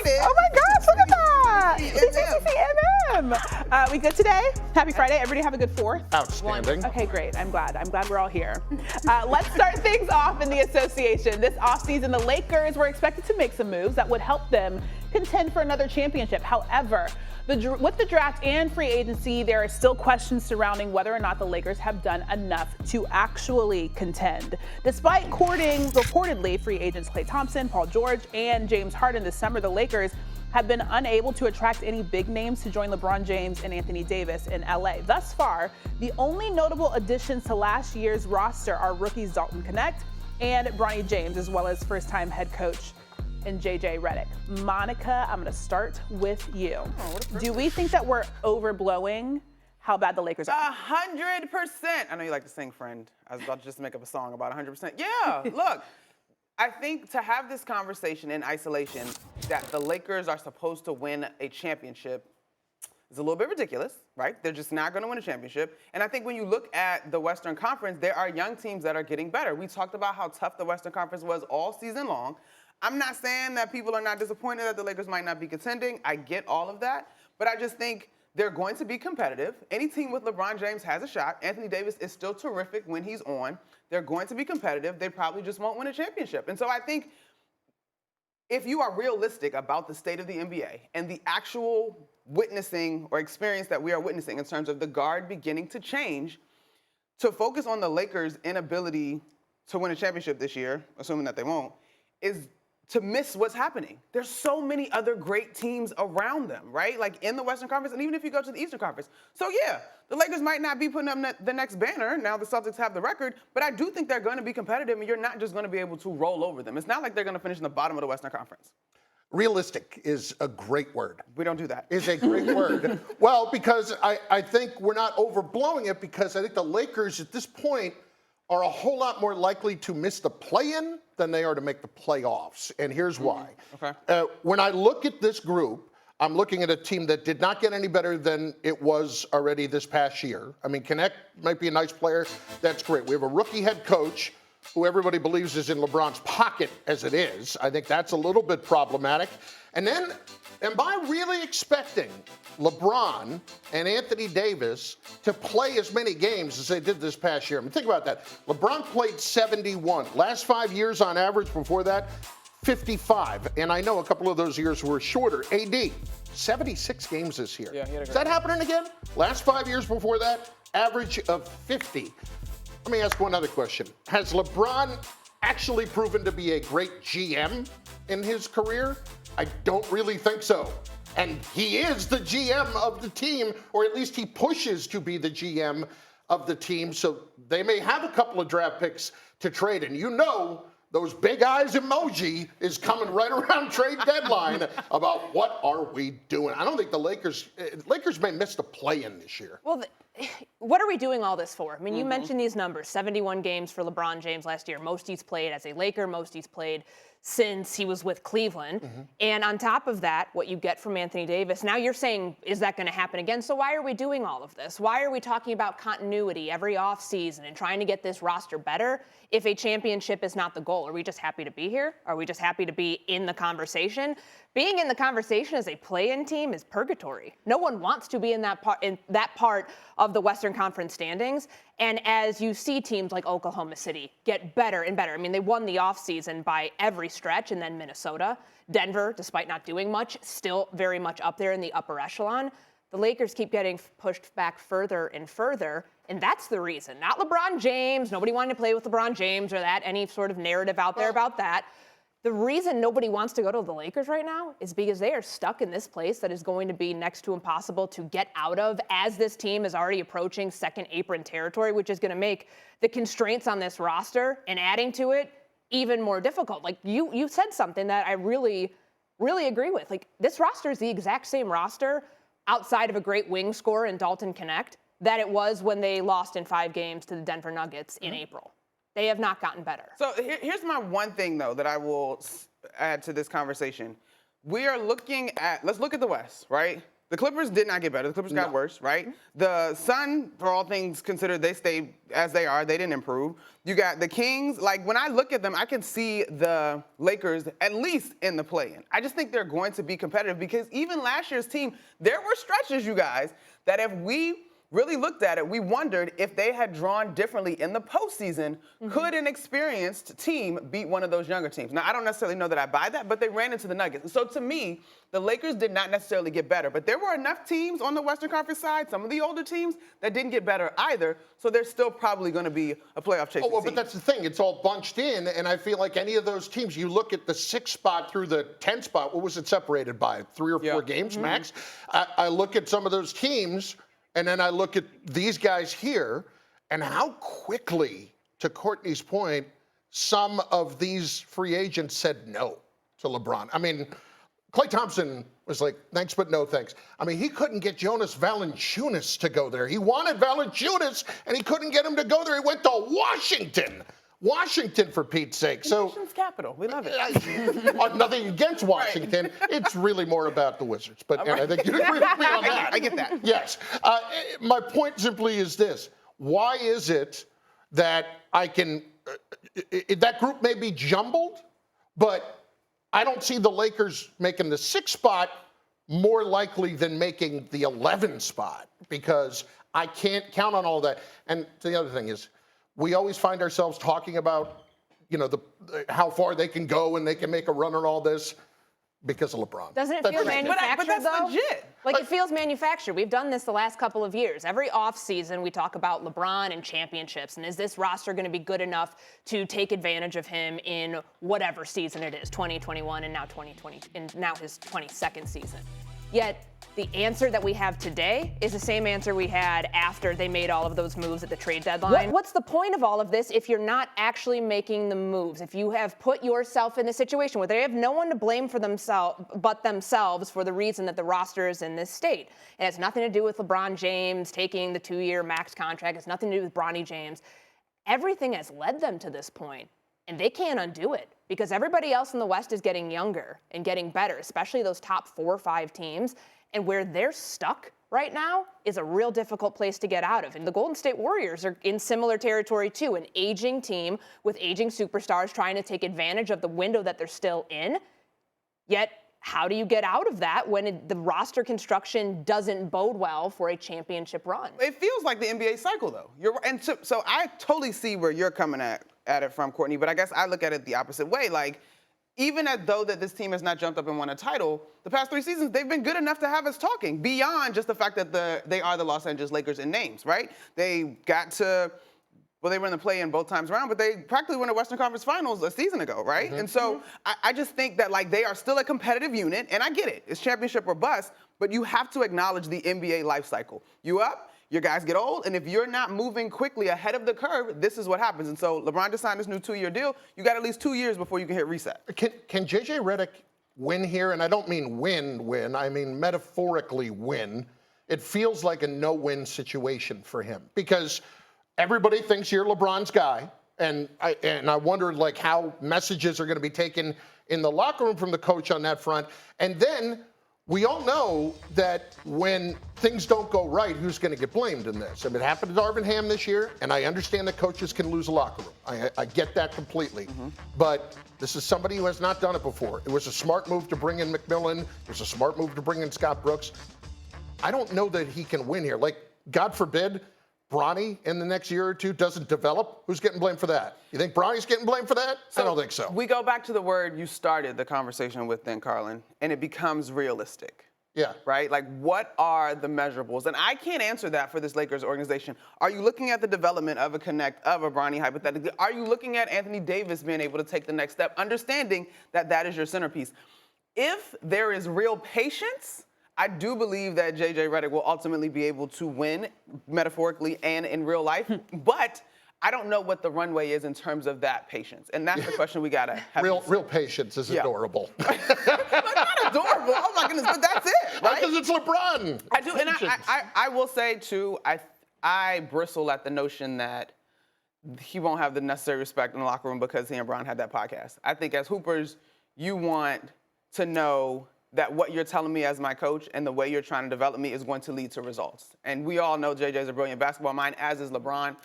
excited. Oh my gosh, look at that. CCCCMM. We good today? Happy Friday. Everybody have a good 4th. Outstanding. Okay, great. I'm glad we're all here. Let's start things off in the association. This offseason, the Lakers were expected to make some moves that would help them contend for another championship. However, with the draft and free agency, there are still questions surrounding whether or not the Lakers have done enough to actually contend. Despite courting reportedly free agents Klay Thompson, Paul George, and James Harden this summer, the Lakers have been unable to attract any big names to join LeBron James and Anthony Davis in LA. Thus far, the only notable additions to last year's roster are rookies Dalton Knecht and Bronny James, as well as first-time head coach and JJ Redick. Monica, I'm going to start with you. Do we think that we're overblowing how bad the Lakers are? 100%. I know you like to sing, friend. I was about to just make up a song about 100%. Yeah, look, I think to have this conversation in isolation that the Lakers are supposed to win a championship is a little bit ridiculous, right? They're just not going to win a championship. And I think when you look at the Western Conference, there are young teams that are getting better. We talked about how tough the Western Conference was all season long. I'm not saying that people are not disappointed that the Lakers might not be contending. I get all of that. But I just think they're going to be competitive. Any team with LeBron James has a shot. Anthony Davis is still terrific when he's on. They're going to be competitive. They probably just won't win a championship. And so I think if you are realistic about the state of the NBA and the actual witnessing or experience that we are witnessing in terms of the guard beginning to change, to focus on the Lakers' inability to win a championship this year, assuming that they won't, is to miss what's happening. There's so many other great teams around them, right? Like in the Western Conference, and even if you go to the Eastern Conference. So yeah, the Lakers might not be putting up the next banner. Now the Celtics have the record, but I do think they're going to be competitive, and you're not just going to be able to roll over them. It's not like they're going to finish in the bottom of the Western Conference. Realistic is a great word. We don't do that. Is a great word. Well, because I think we're not overblowing it, because I think the Lakers at this point are a whole lot more likely to miss the play-in than they are to make the playoffs. And here's why. Okay. When I look at this group, I'm looking at a team that did not get any better than it was already this past year. I mean, Knecht might be a nice player. That's great. We have a rookie head coach who everybody believes is in LeBron's pocket as it is. I think that's a little bit problematic. And then, am I really expecting LeBron and Anthony Davis to play as many games as they did this past year? I mean, think about that. LeBron played 71. Last 5 years on average, before that, 55. And I know a couple of those years were shorter. AD, 76 games this year. Yeah, is that happening again? Last 5 years before that, average of 50. Let me ask one other question. Has LeBron actually proven to be a great GM in his career? I don't really think so. And he is the GM of the team, or at least he pushes to be the GM of the team. So they may have a couple of draft picks to trade. And you know, those big eyes emoji is coming right around trade deadline about what are we doing. I don't think the Lakers may miss the play-in this year. Well, what are we doing all this for? I mean, you mentioned these numbers, 71 games for LeBron James last year. Most he's played as a Laker, most he's played since he was with Cleveland. And on top of that, what you get from Anthony Davis, now you're saying, is that going to happen again? So why are we doing all of this? Why are we talking about continuity every offseason and trying to get this roster better if a championship is not the goal? Are we just happy to be here? Are we just happy to be in the conversation? Being in the conversation as a play-in team is purgatory. No one wants to be in that part of the Western Conference standings. And as you see teams like Oklahoma City get better and better, I mean, they won the offseason by every stretch, and then Minnesota. Denver, despite not doing much, still very much up there in the upper echelon. The Lakers keep getting pushed back further and further, and that's the reason. Not LeBron James. Nobody wanted to play with LeBron James or any sort of narrative out there about that. The reason nobody wants to go to the Lakers right now is because they are stuck in this place that is going to be next to impossible to get out of, as this team is already approaching second apron territory, which is going to make the constraints on this roster and adding to it even more difficult. Like you said something that I really, really agree with. Like, this roster is the exact same roster outside of a great wing scorer in Dalton Knecht that it was when they lost in 5 games to the Denver Nuggets in April. They have not gotten better. So here's my one thing, though, that I will add to this conversation. We are looking at, let's look at the West, right? The Clippers did not get better. The Clippers got worse, right? The Sun, for all things considered, they stayed as they are. They didn't improve. You got the Kings. Like, when I look at them, I can see the Lakers at least in the play-in. I just think they're going to be competitive because even last year's team, there were stretches, you guys, that if we really looked at it, we wondered if they had drawn differently in the postseason, could an experienced team beat one of those younger teams? Now, I don't necessarily know that I buy that, but they ran into the Nuggets. So to me, the Lakers did not necessarily get better, but there were enough teams on the Western Conference side, some of the older teams, that didn't get better either, so they're still probably going to be a playoff chasing team. But that's the thing. It's all bunched in, and I feel like any of those teams, you look at the 6th spot through the 10th spot, what was it separated by? 3 or 4 games max? I look at some of those teams, and then I look at these guys here, and how quickly, to Courtney's point, some of these free agents said no to LeBron. I mean, Klay Thompson was like, thanks, but no thanks. I mean, he couldn't get Jonas Valanciunas to go there. He wanted Valanciunas, and he couldn't get him to go there. He went to Washington. Washington, for Pete's sake. The nation's capital. We love it. Nothing against Washington. Right. It's really more about the Wizards. But I think you agree with me on that. I get that. Yes. My point simply is this. Why is it that I can that group may be jumbled, but I don't see the Lakers making the 6th spot more likely than making the 11th spot because I can't count on all that. And the other thing is, we always find ourselves talking about, how far they can go and they can make a run on all this because of LeBron. Doesn't it feel manufactured, but that's though? legit. Like, it feels manufactured. We've done this the last couple of years. Every offseason, we talk about LeBron and championships, and is this roster going to be good enough to take advantage of him in whatever season it is, 2021 and now 2020, and now his 22nd season. Yet, the answer that we have today is the same answer we had after they made all of those moves at the trade deadline. What's the point of all of this if you're not actually making the moves? If you have put yourself in a situation where they have no one to blame for themselves for the reason that the roster is in this state. It has nothing to do with LeBron James taking the 2-year max contract. It has nothing to do with Bronny James. Everything has led them to this point, and they can't undo it because everybody else in the West is getting younger and getting better, especially those top 4 or 5 teams. And where they're stuck right now is a real difficult place to get out of. And the Golden State Warriors are in similar territory too, an aging team with aging superstars trying to take advantage of the window that they're still in. Yet, how do you get out of that when the roster construction doesn't bode well for a championship run? It feels like the NBA cycle, though. And so I totally see where you're coming at it from, Courtney, but I guess I look at it the opposite way. Like, even though that this team has not jumped up and won a title, the past 3 seasons, they've been good enough to have us talking beyond just the fact that they are the Los Angeles Lakers in names, right? They got to, they were in the play-in both times around, but they practically won the Western Conference Finals a season ago, right? And so I just think that, like, they are still a competitive unit, and I get it. It's championship or bust, but you have to acknowledge the NBA life cycle. You up? Your guys get old, and if you're not moving quickly ahead of the curve, this is what happens. And so LeBron just signed this new 2-year deal. You got at least 2 years before you can hit reset. Can J.J. Redick win here? And I don't mean win. I mean metaphorically win. It feels like a no-win situation for him because everybody thinks you're LeBron's guy, and I wonder like how messages are going to be taken in the locker room from the coach on that front, and then. We all know that when things don't go right, who's going to get blamed in this? I mean, it happened to Darvin Ham this year, and I understand that coaches can lose a locker room. I get that completely. But this is somebody who has not done it before. It was a smart move to bring in McMillan. It was a smart move to bring in Scott Brooks. I don't know that he can win here. Like, God forbid, Bronny in the next year or two doesn't develop. Who's getting blamed for that? You think Bronny's getting blamed for that? I don't think so. We go back to the word you started the conversation with then, Carlin, and it becomes realistic. Yeah. Right? Like, what are the measurables? And I can't answer that for this Lakers organization. Are you looking at the development of a connect, of a Bronny hypothetically? Are you looking at Anthony Davis being able to take the next step, understanding that that is your centerpiece? If there is real patience, I do believe that J.J. Redick will ultimately be able to win, metaphorically and in real life. But I don't know what the runway is in terms of that patience. And that's the question we got to have. Real patience is adorable. Not adorable. Oh, my goodness. But that's it, right? Because it's LeBron. I do. And I will say, too, I bristle at the notion that he won't have the necessary respect in the locker room because he and Bron had that podcast. I think as Hoopers, you want to know that what you're telling me as my coach and the way you're trying to develop me is going to lead to results. And we all know JJ's a brilliant basketball mind, as is LeBron.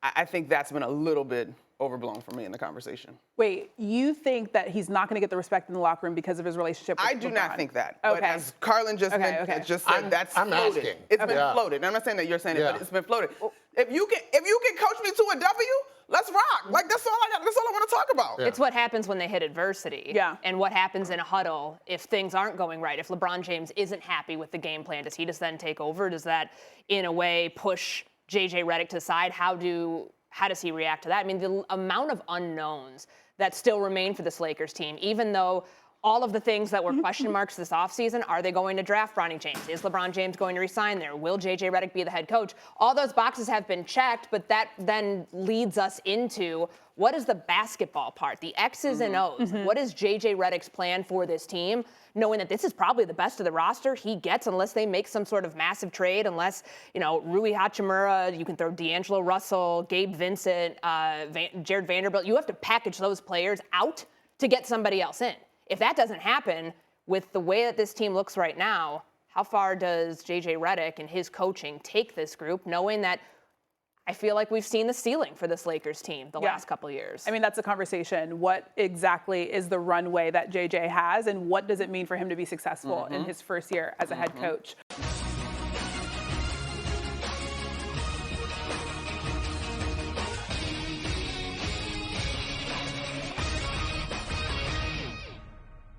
I think that's been a little bit overblown for me in the conversation. Wait, you think that he's not going to get the respect in the locker room because of his relationship with I do LeBron? not think that. Okay. But as Carlin just just said, that's I'm floated. asking. It's been floated. And I'm not saying that you're saying it, Yeah. but it's been floated. If you can coach me to a W, let's rock. Like that's all I want to talk about. It's what happens when they hit adversity. Yeah. And what happens in a huddle if things aren't going right. If LeBron James isn't happy with the game plan, does he just then take over? Does that, in a way, push JJ Redick to the side? How does he react to that? I mean, the amount of unknowns that still remain for this Lakers team, even though all of the things that were question marks this offseason, are they going to draft Bronny James? Is LeBron James going to resign there? Will JJ Redick be the head coach? All those boxes have been checked, but that then leads us into what is the basketball part, the X's and O's. What is JJ Redick's plan for this team, knowing that this is probably the best of the roster he gets unless they make some sort of massive trade, unless, Rui Hachimura, you can throw D'Angelo Russell, Gabe Vincent, Jared Vanderbilt. You have to package those players out to get somebody else in. If that doesn't happen, with the way that this team looks right now, how far does JJ Redick and his coaching take this group, knowing that I feel like we've seen the ceiling for this Lakers team the last couple of years? I mean, that's a conversation. What exactly is the runway that JJ has, and what does it mean for him to be successful in his first year as a head coach?